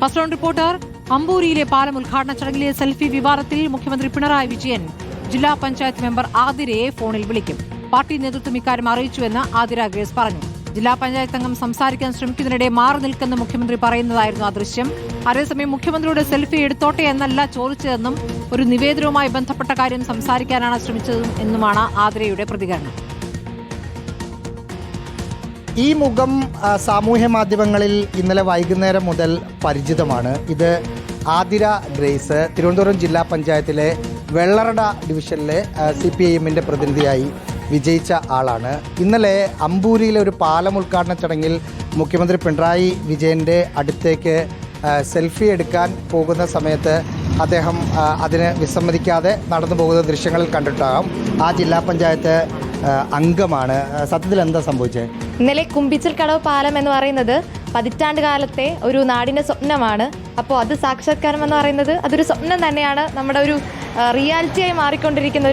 First round reporter. അമ്പൂരിയിലെ പാലം ഉദ്ഘാടന ചടങ്ങിലെ selfie വിവാദത്തിൽ മുഖ്യമന്ത്രി പിണറായി വിജയൻ ജില്ലാ പഞ്ചായത്ത് മെമ്പർ ആതിരയെ ഫോണിൽ വിളിക്കും. പാർട്ടി നേതൃത്വം ഇക്കാര്യം അറിയിച്ചുവെന്ന് ആതിര ഗ്രേസ് പറഞ്ഞു. ജില്ലാ പഞ്ചായത്ത് അംഗം സംസാരിക്കാൻ ശ്രമിക്കുന്നതിനിടെ മാറി നിൽക്കുന്ന മുഖ്യമന്ത്രി പറയുന്നതായിരുന്നു ആ ദൃശ്യം. അതേസമയം മുഖ്യമന്ത്രിയുടെ സെൽഫി എടുത്തോട്ടെ എന്നല്ല ചോദിച്ചതെന്നും ഒരു നിവേദനവുമായി ബന്ധപ്പെട്ട കാര്യം സംസാരിക്കാനാണ് ശ്രമിച്ചതെന്നും എന്നുമാണ് ആതിരയുടെ പ്രതികരണം. ഈ മുഖം സാമൂഹ്യ മാധ്യമങ്ങളിൽ ഇന്നലെ വൈകുന്നേരം മുതൽ പരിചിതമാണ്. ഇത് ആതിര ഗ്രേസ്, തിരുവനന്തപുരം ജില്ലാ പഞ്ചായത്തിലെ വെള്ളറട ഡിവിഷനിലെ CPIMന്റെ പ്രതിനിധിയായി വിജയിച്ച ആളാണ്. ഇന്നലെ അമ്പൂരിയിലെ ഒരു പാലം ഉദ്ഘാടന ചടങ്ങിൽ മുഖ്യമന്ത്രി പിണറായി വിജയൻ്റെ അടുത്തേക്ക് സെൽഫി എടുക്കാൻ പോകുന്ന സമയത്ത് അദ്ദേഹം അതിന് വിസമ്മതിക്കാതെ നടന്നു പോകുന്ന ദൃശ്യങ്ങളിൽ കണ്ടിട്ടാകും. ആ ജില്ലാ പഞ്ചായത്ത് അംഗമാണ്. സത്യത്തിൽ എന്താ സംഭവിച്ചത്? ഇന്നലെ കുമ്പിച്ചൽ കടവ് പാലം എന്ന് പറയുന്നത് പതിറ്റാണ്ട് കാലത്തെ ഒരു നാടിൻ്റെ സ്വപ്നമാണ്. അപ്പോൾ അത് സാക്ഷാത്കാരം എന്ന് പറയുന്നത് അതൊരു സ്വപ്നം തന്നെയാണ്. നമ്മുടെ ഒരു റിയാലിറ്റിയായി മാറിക്കൊണ്ടിരിക്കുന്ന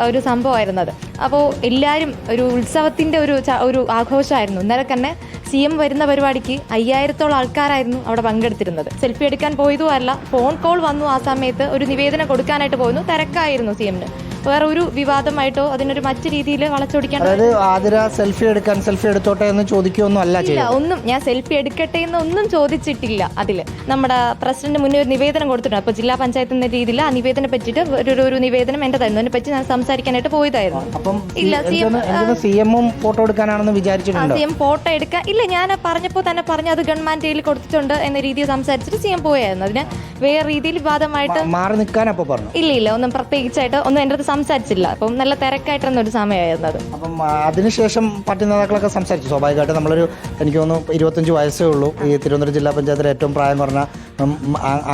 ഒരു സംഭവമായിരുന്നത്. അപ്പോൾ എല്ലാവരും ഒരു ഉത്സവത്തിൻ്റെ ഒരു ആഘോഷമായിരുന്നു. ഇന്നലെ തന്നെ CM വരുന്ന പരിപാടിക്ക് 5000-ഓളം ആൾക്കാരായിരുന്നു അവിടെ പങ്കെടുത്തിരുന്നത്. സെൽഫി എടുക്കാൻ പോയതുമല്ല, ഫോൺ കോൾ വന്നു. ആ സമയത്ത് ഒരു നിവേദനം കൊടുക്കാനായിട്ട് പോയിരുന്നു. തിരക്കായിരുന്നു CMന്. വേറെ ഒരു വിവാദമായിട്ടോ അതിനൊരു മറ്റു രീതിയിൽ വളച്ചൊടിക്കാൻ സെൽഫി എടുത്തോട്ടെ എന്ന് ചോദിക്കുകയൊന്നും അല്ല. ഒന്നും ഞാൻ സെൽഫി എടുക്കട്ടെ എന്ന് ഒന്നും ചോദിച്ചിട്ടില്ല. അതില് നമ്മുടെ പ്രസിഡന്റ് മുന്നേ ഒരു നിവേദനം കൊടുത്തിട്ടുണ്ട്. അപ്പൊ ജില്ലാ പഞ്ചായത്ത് എന്ന രീതിയിൽ ആ നിവേദനം പറ്റിയിട്ട് ഒരു നിവേദനം എന്റെ തരുന്നു. അതിനെ പറ്റി ഞാൻ സംസാരിക്കാനായിട്ട് പോയതായിരുന്നു. ഇല്ല, CM ഫോട്ടോ എടുക്കാനാണെന്ന് വിചാരിച്ചിട്ടുണ്ട്. CM ഫോട്ടോ എടുക്കാൻ ഇല്ല, ഞാൻ പറഞ്ഞപ്പോൾ തന്നെ പറഞ്ഞു അത് ഗവൺമെന്റ് കയ്യിൽ കൊടുത്തിട്ടുണ്ട് എന്ന രീതിയിൽ സംസാരിച്ചിട്ട് CM പോയായിരുന്നു. അതിന് വേറെ രീതിയിൽ വിവാദമായിട്ട് മാറി നിൽക്കാൻ അപ്പോൾ പറഞ്ഞു. ഇല്ല ഒന്നും പ്രത്യേകിച്ചായിട്ട് ഒന്നും എൻ്റെ അടുത്ത് സംസാരിച്ചില്ല. അപ്പം നല്ല തിരക്കായിട്ടൊരു സമയമായിരുന്നത്. അപ്പം അതിനുശേഷം പാർട്ടി നേതാക്കളൊക്കെ സംസാരിച്ചു. സ്വാഭാവികമായിട്ട് നമ്മളൊരു എനിക്ക് തോന്നുന്നു 25 വയസ്സേ ഉള്ളൂ. ഈ തിരുവനന്തപുരം ജില്ലാ പഞ്ചായത്തിലെ ഏറ്റവും പ്രായം കുറഞ്ഞ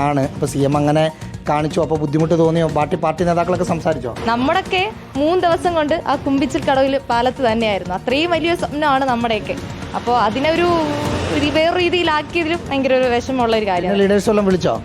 ആണ്. അപ്പോൾ CM അങ്ങനെ കാണിച്ചു. അപ്പോൾ ബുദ്ധിമുട്ട് തോന്നിയോ? പാർട്ടി നേതാക്കളൊക്കെ സംസാരിച്ചോ? നമ്മുടെയൊക്കെ 3 ദിവസം കൊണ്ട് ആ കുമ്പിച്ചിൽ കടവിൽ പാലത്ത് തന്നെയായിരുന്നു. അത്രയും വലിയൊരു സ്വപ്നമാണ് നമ്മുടെയൊക്കെ. അപ്പോൾ അതിനെ വേറെ രീതിയിലാക്കിയതിലും ഭയങ്കര ഒരു വിഷമമുള്ള ഒരു കാര്യമാണ്. ലീഡേഴ്സ് എല്ലാം വിളിച്ചോ?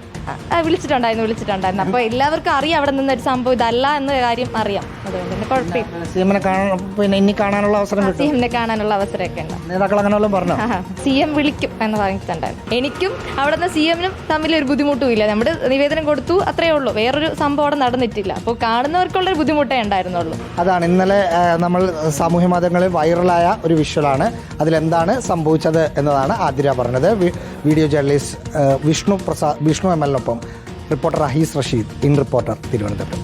വിളിച്ചിട്ടുണ്ടായിരുന്നു. അപ്പോൾ എല്ലാവർക്കും അറിയാം അവിടെ നിന്നൊരു സംഭവം ഇതല്ല എന്ന കാര്യം അറിയാം. അതുകൊണ്ട് തന്നെ കുഴപ്പമില്ല. CMനെ കാണാനുള്ള അവസരം അവസരമൊക്കെ ഉണ്ട്. നേതാക്കൾ അങ്ങനെ പറഞ്ഞു. CM വിളിക്കും എന്ന് പറഞ്ഞിട്ടുണ്ടായിരുന്നു. എനിക്കും അവിടെ നിന്ന് CMനും തമ്മിൽ ഒരു ബുദ്ധിമുട്ടും ഇല്ല. നമ്മുടെ നിവേദനം കൊടുത്തു, അത്രേ ഉള്ളൂ. വേറൊരു സംഭവം അവിടെ നടന്നിട്ടില്ല. അപ്പോൾ കാണുന്നവർക്കുള്ളൊരു ബുദ്ധിമുട്ടേ ഉണ്ടായിരുന്നുള്ളൂ. അതാണ് ഇന്നലെ നമ്മൾ സാമൂഹ്യ മാധ്യമങ്ങളിൽ വൈറലായ ഒരു വിഷ്വലാണ്. അതിലെന്താണ് സംഭവിച്ചത് എന്നതാണ് ആതിര പറഞ്ഞത്. Video journalist Vishnu ML reporter Ahees Rasheed, in reporter, Thiruvananthapuram.